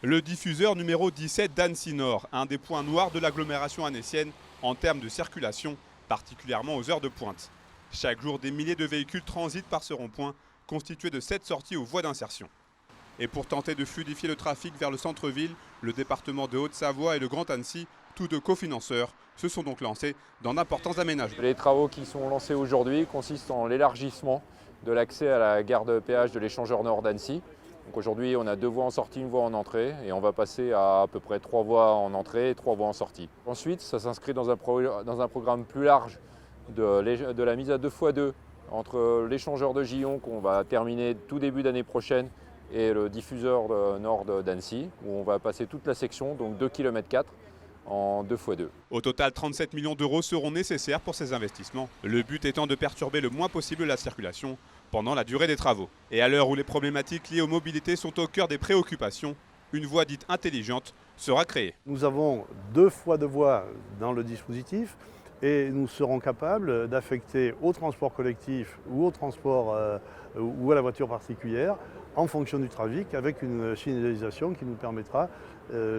Le diffuseur numéro 17 d'Annecy Nord, un des points noirs de l'agglomération annécienne en termes de circulation, particulièrement aux heures de pointe. Chaque jour, des milliers de véhicules transitent par ce rond-point, constitué de 7 sorties aux voies d'insertion. Et pour tenter de fluidifier le trafic vers le centre-ville, le département de Haute-Savoie et le Grand Annecy, tous deux cofinanceurs, se sont donc lancés dans d'importants aménagements. Les travaux qui sont lancés aujourd'hui consistent en l'élargissement de l'accès à la gare de péage de l'échangeur nord d'Annecy. Donc aujourd'hui, on a 2 voies en sortie, 1 voie en entrée, et on va passer à peu près 3 voies en entrée et 3 voies en sortie. Ensuite, ça s'inscrit dans un programme plus large de la mise à 2x2 entre l'échangeur de Gillon, qu'on va terminer tout début d'année prochaine, et le diffuseur nord d'Annecy, où on va passer toute la section, donc 2,4 km en 2x2. Au total, 37 millions d'euros seront nécessaires pour ces investissements. Le but étant de perturber le moins possible la circulation pendant la durée des travaux. Et à l'heure où les problématiques liées aux mobilités sont au cœur des préoccupations, une voie dite intelligente sera créée. Nous avons 2 fois 2 voies dans le dispositif et nous serons capables d'affecter au transport collectif ou au transport ou à la voiture particulière en fonction du trafic avec une signalisation qui nous permettra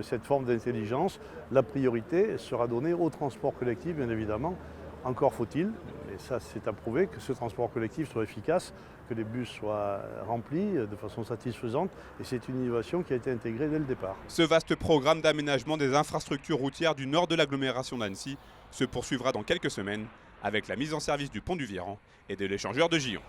cette forme d'intelligence. La priorité sera donnée au transport collectif, bien évidemment. Encore faut-il, et ça c'est à prouver, que ce transport collectif soit efficace, que les bus soient remplis de façon satisfaisante, et c'est une innovation qui a été intégrée dès le départ. Ce vaste programme d'aménagement des infrastructures routières du nord de l'agglomération d'Annecy se poursuivra dans quelques semaines avec la mise en service du pont du Viran et de l'échangeur de Gillon.